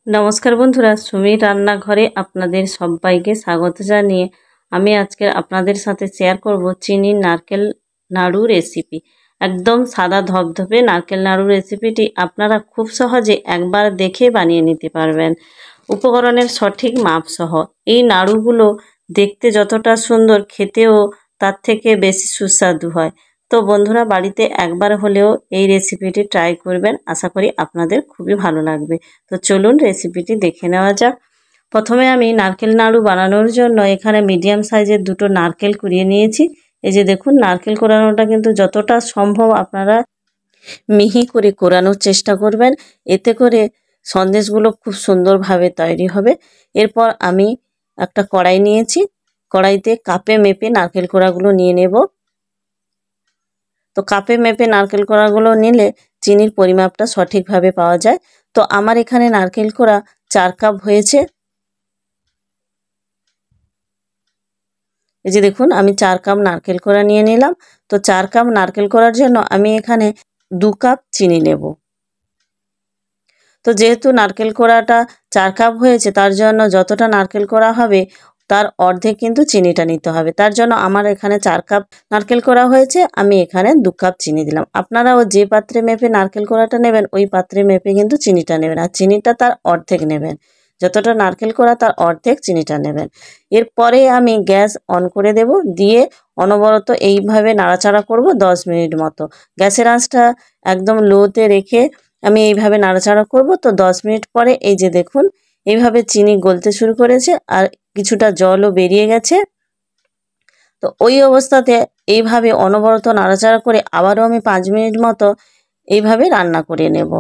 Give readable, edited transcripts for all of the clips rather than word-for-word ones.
নমস্কার বন্ধুরা, সুমির রান্নাঘরে আপনাদের সবাইকে স্বাগত জানিয়ে আমি আজকে আপনাদের সাথে শেয়ার করব চিনির নারকেল নাড়ু রেসিপি। একদম সাদা ধবধবে নারকেল নাড়ু রেসিপিটি আপনারা খুব সহজে একবার দেখে বানিয়ে নিতে পারবেন উপকরণের সঠিক মাপ সহ। এই নাড়ুগুলো দেখতে যতটা সুন্দর, খেতেও তার থেকে বেশি সুস্বাদু হয়। তো বন্ধুরা, বাড়িতে একবার হলেও এই রেসিপিটি ট্রাই করবেন, আশা করি আপনাদের খুবই ভালো লাগবে। তো চলুন রেসিপিটি দেখে নেওয়া যাক। প্রথমে আমি নারকেল নাড়ু বানানোর জন্য এখানে মিডিয়াম সাইজের দুটো নারকেল কুড়িয়ে নিয়েছি। এই যে দেখুন, নারকেল কোরানোটা কিন্তু যতটা সম্ভব আপনারা মিহি করে কোরানোর চেষ্টা করবেন, এতে করে সন্দেশগুলো খুব সুন্দরভাবে তৈরি হবে। এরপর আমি একটা কড়াই নিয়েছি, কড়াইতে কাপে মেপে নারকেল কোড়াগুলো নিয়ে নেব। তো কাপে মেপে নারকেল কোড়াগুলো নিলে চিনির পরিমাপটা সঠিকভাবে পাওয়া যায়। তো আমার এখানে নারকেল কোড়া 4 কাপ হয়েছে। এই যে দেখুন, আমি 4 কাপ নারকেল কোড়া নিয়ে নিলাম। তো 4 কাপ নারকেল কোড়ার জন্য আমি এখানে 2 কাপ চিনি নেব। তো যেহেতু নারকেল কোড়াটা 4 কাপ হয়েছে, তার জন্য যতটা নারকেল কোড়া হবে তার অর্ধেক কিন্তু চিনিটা নিতে হবে। তার জন্য আমার এখানে 4 কাপ নারকেল কোড়া হয়েছে, আমি এখানে 2 কাপ চিনি দিলাম। আপনারাও যে পাত্রে মেপে নারকেল কোড়াটা নেবেন ওই পাত্রে মেপে কিন্তু চিনিটা নেবেন, আর চিনিটা তার অর্ধেক নেবেন। যতটা নারকেল কোড়া তার অর্ধেক চিনিটা নেবেন। এরপরে আমি গ্যাস অন করে দেব, দিয়ে অনবরত এইভাবে নাড়াচাড়া করব 10 মিনিট মতো। গ্যাসের আঁচটা একদম লোতে রেখে আমি এইভাবে নাড়াচাড়া করব। তো 10 মিনিট পরে এই যে দেখুন, এইভাবে চিনি গলতে শুরু করেছে আর কিছুটা জলও বেরিয়ে গেছে। তো ওই অবস্থাতে এইভাবে অনবরত নাড়াচাড়া করে আবারও আমি 5 মিনিট মতো এইভাবে রান্না করে নেব।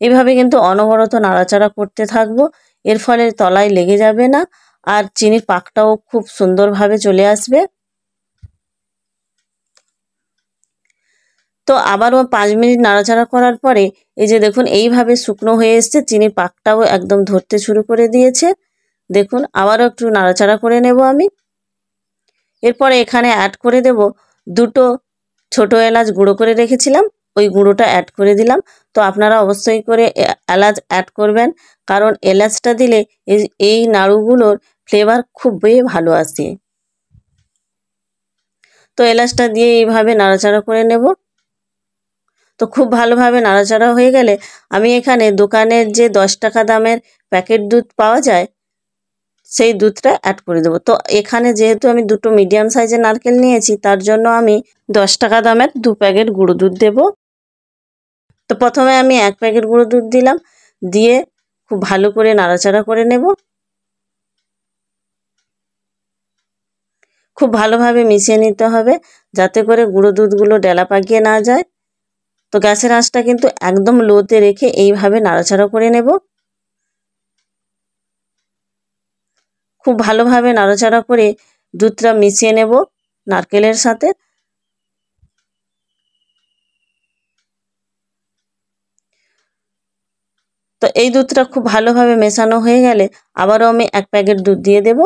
এইভাবে কিন্তু অনবরত নাড়াচাড়া করতে থাকবো, এর ফলে তলায় লেগে যাবে না আর চিনির পাকটাও খুব সুন্দরভাবে চলে আসবে। তো আবারও 5 মিনিট নাড়াচাড়া করার পরে এই যে দেখুন, এইভাবে শুকনো হয়ে এসছে, চিনির পাকটাও একদম ধরতে শুরু করে দিয়েছে। দেখুন, আবারও একটু নাড়াচাড়া করে নেব আমি। এরপরে এখানে অ্যাড করে দেব 2টো ছোটো এলাচ গুঁড়ো করে রেখেছিলাম, ওই গুঁড়োটা অ্যাড করে দিলাম। তো আপনারা অবশ্যই করে এলাচ অ্যাড করবেন, কারণ এলাচটা দিলে এই নাড়ুগুলোর ফ্লেভার খুবই ভালো আসে। তো এলাচটা দিয়ে এইভাবে নাড়াচাড়া করে নেব। তো খুব ভালোভাবে নাড়াচাড়া হয়ে গেলে আমি এখানে দোকানের যে 10 টাকা দামের প্যাকেট দুধ পাওয়া যায় সেই দুধটা অ্যাড করে দেবো। তো এখানে যেহেতু আমি 2টো মিডিয়াম সাইজের নারকেল নিয়েছি, তার জন্য আমি 10 টাকা দামের 2 প্যাকেট গুঁড়ো দুধ দেব। তো প্রথমে আমি 1 প্যাকেট গুঁড়ো দুধ দিলাম, দিয়ে খুব ভালো করে নাড়াচাড়া করে নেব। খুব ভালোভাবে মিশিয়ে নিতে হবে, যাতে করে গুঁড়ো দুধগুলো ডেলা পাকিয়ে না যায়। তো গ্যাসের আঁচটা কিন্তু একদম লোতে রেখে এইভাবে নাড়াচাড়া করে নেব। খুব ভালোভাবে নাড়াচাড়া করে দুধটা মিশিয়ে নেব নারকেলের সাথে। তো এই দুধটা খুব ভালোভাবে মেশানো হয়ে গেলে আবারও আমি 1 প্যাকেট দুধ দিয়ে দেব।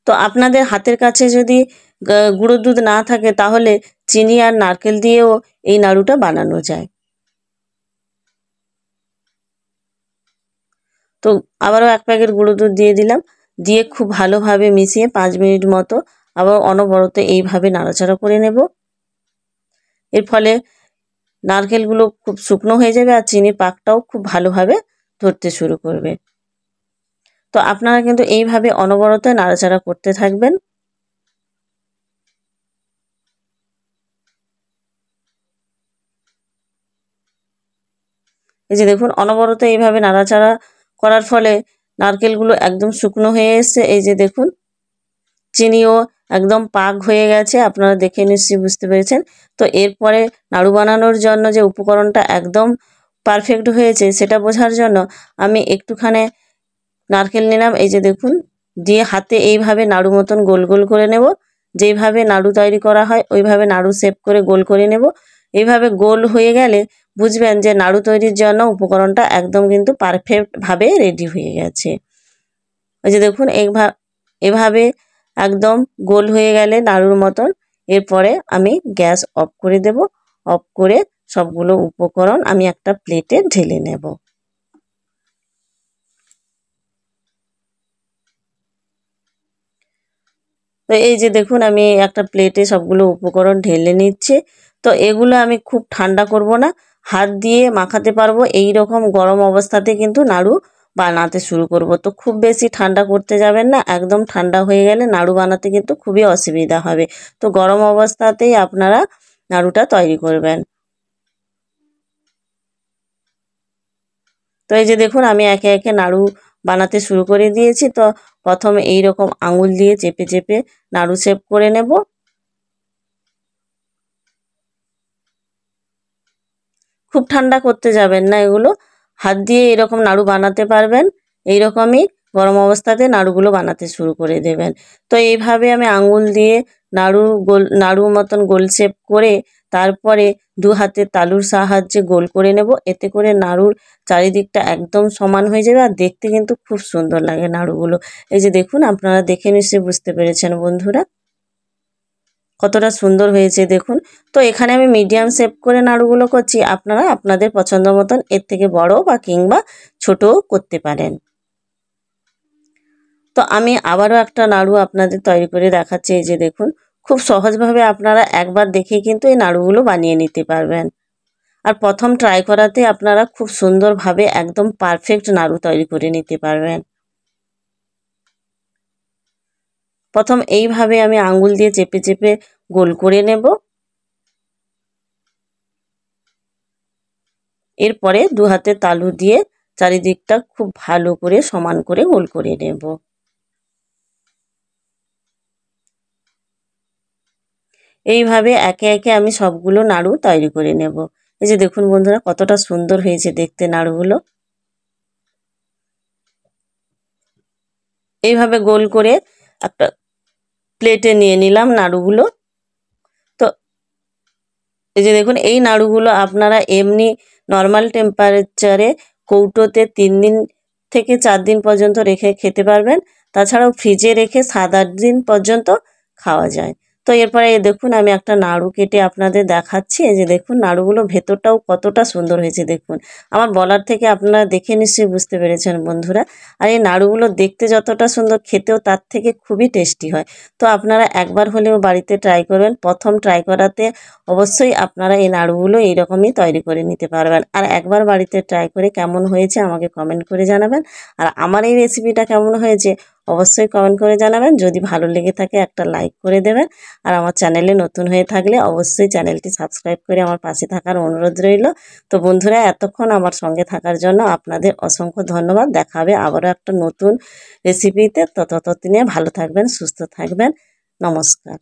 তো আপনাদের হাতের কাছে যদি গুঁড়ো দুধ না থাকে, তাহলে চিনি আর নারকেল দিয়েও এই নাড়ুটা বানানো যায়। তো আবারও 1 প্যাকেট গুঁড়ো দুধ দিয়ে দিলাম, দিয়ে খুব ভালোভাবে মিশিয়ে 5 মিনিট মতো আবার অনবরত এইভাবে নাড়াচাড়া করে নেব। এর ফলে নারকেলগুলো খুব শুকনো হয়ে যাবে আর চিনির পাকটাও খুব ভালোভাবে ধরতে শুরু করবে। তো আপনারা কিন্তু এইভাবে অনবরত নাড়াচাড়া করতে থাকবেন। এই যে দেখুন, অনবরত এইভাবে নাড়াচাড়া করার ফলে নারকেলগুলো একদম শুকনো হয়ে এসছে। এই যে দেখুন, চিনিও একদম পাক হয়ে গেছে, আপনারা দেখে নিশ্চয়ই বুঝতে পেরেছেন। তো এরপরে নাড়ু বানানোর জন্য যে উপকরণটা একদম পারফেক্ট হয়েছে সেটা বোঝার জন্য আমি একটুখানি নারকেল নিলাম, এই যে দেখুন, দিয়ে হাতে এইভাবে নাড়ু মতন গোল গোল করে নেব। যেইভাবে নাড়ু তৈরি করা হয় ওইভাবে নাড়ু শেপ করে গোল করে নেব। এইভাবে গোল হয়ে গেলে বুঝবেন যে নাড়ু তৈরির জন্য উপকরণটা একদম কিন্তু পারফেক্টভাবে রেডি হয়ে গেছে। ওই যে দেখুন, এভাবে একদম গোল হয়ে গেলে নাড়ুর মতন, এরপরে আমি গ্যাস অফ করে দেব। অফ করে সবগুলো উপকরণ আমি একটা প্লেটে ঢেলে নেব। তো এই যে দেখুন আমি একটা প্লেটে সবগুলো উপকরণ ঢেলে নিচ্ছি। তো এগুলো আমি খুব ঠান্ডা করব না, হাত দিয়ে মাখাতে পারবো এই রকম গরম অবস্থাতে কিন্তু নাড়ু বানাতে শুরু করব। তো খুব বেশি ঠান্ডা করতে যাবেন না, একদম ঠান্ডা হয়ে গেলে নাড়ু বানাতে কিন্তু খুবই অসুবিধা হবে। তো গরম অবস্থাতেই আপনারা নাড়ুটা তৈরি করবেন। তো এই যে দেখুন আমি একে একে নাড়ু বানাতে শুরু করে দিয়েছি। তো প্রথমে এই রকম আঙুল দিয়ে চেপে চেপে নাড়ু শেপ করে নেব। খুব ঠান্ডা করতে যাবেন না, এগুলো হাত দিয়ে এরকম নাড়ু বানাতে পারবেন। এইরকমই গরম অবস্থাতে নাড়ুগুলো বানাতে শুরু করে দেবেন। তো এইভাবে আমি আঙুল দিয়ে নাড়ু মতন গোল শেপ করে তারপরে দু হাতের তালুর সাহায্যে গোল করে নেব। এতে করে নাড়ুর চারিদিকটা একদম সমান হয়ে যাবে আর দেখতে কিন্তু খুব সুন্দর লাগে নাড়ুগুলো। এই যে দেখুন আপনারা দেখে নিশ্চয়ই বুঝতে পেরেছেন বন্ধুরা কতটা সুন্দর হয়েছে দেখুন। তো এখানে আমি মিডিয়াম শেপ করে নাড়ুগুলো করছি, আপনারা আপনাদের পছন্দ মতন এর থেকে বড় বা কিংবা ছোটও করতে পারেন। তো আমি আবারও একটা নাড়ু আপনাদের তৈরি করে দেখাচ্ছি। এই যে দেখুন খুব সহজভাবে আপনারা একবার দেখে কিন্তু এই নাড়ুগুলো বানিয়ে নিতে পারবেন। আর প্রথম ট্রাই করাতে আপনারা খুব সুন্দরভাবে একদম পারফেক্ট নাড়ু তৈরি করে নিতে পারবেন। প্রথম এইভাবে আমি আঙ্গুল দিয়ে চেপে চেপে গোল করে নেব। এরপরে দু হাতে তালু দিয়ে চারিদিকটা খুব ভালো করে সমান করে গোল করে নেব। এইভাবে একে একে আমি সবগুলো নাড়ু তৈরি করে নেব। এই যে দেখুন বন্ধুরা কতটা সুন্দর হয়েছে দেখতে নাড়ুগুলো। এইভাবে গোল করে একটা প্লেটে নিয়ে নিলাম নাড়ুগুলো। তো এই যে দেখুন এই নাড়ুগুলো আপনারা এমনি নর্মাল টেম্পারেচারে কৌটোতে 3 দিন থেকে 4 দিন পর্যন্ত রেখে খেতে পারবেন। তাছাড়াও ফ্রিজে রেখে 7-8 দিন পর্যন্ত খাওয়া যায়। তো এরপরে দেখুন আমি একটা নাড়ু কেটে আপনাদের দেখাচ্ছি। এই যে দেখুন নাড়ুগুলো ভেতরটাও কতটা সুন্দর হয়েছে দেখুন। আমার বলার থেকে আপনারা দেখে নিশ্চয়ই বুঝতে পেরেছেন বন্ধুরা। আর এই নাড়ুগুলো দেখতে যতটা সুন্দর খেতেও তার থেকে খুবই টেস্টি হয়। তো আপনারা একবার হলেও বাড়িতে ট্রাই করবেন। প্রথম ট্রাই করাতে অবশ্যই আপনারা এই নাড়ুগুলো এইরকমই তৈরি করে নিতে পারবেন। আর একবার বাড়িতে ট্রাই করে কেমন হয়েছে আমাকে কমেন্ট করে জানাবেন। আর আমার এই রেসিপিটা কেমন হয়েছে অবশ্যই কমেন্ট করে জানাবেন। যদি ভালো লেগে থাকে একটা লাইক করে দেবেন। আর আমার চ্যানেলে নতুন হয়ে থাকলে অবশ্যই চ্যানেলটি সাবস্ক্রাইব করে আমার পাশে থাকার অনুরোধ রইল। তো বন্ধুরা এতক্ষণ আমার সঙ্গে থাকার জন্য আপনাদের অসংখ্য ধন্যবাদ। দেখা হবে আবারও একটা নতুন রেসিপিতে। ততদিনে ভালো থাকবেন, সুস্থ থাকবেন। নমস্কার।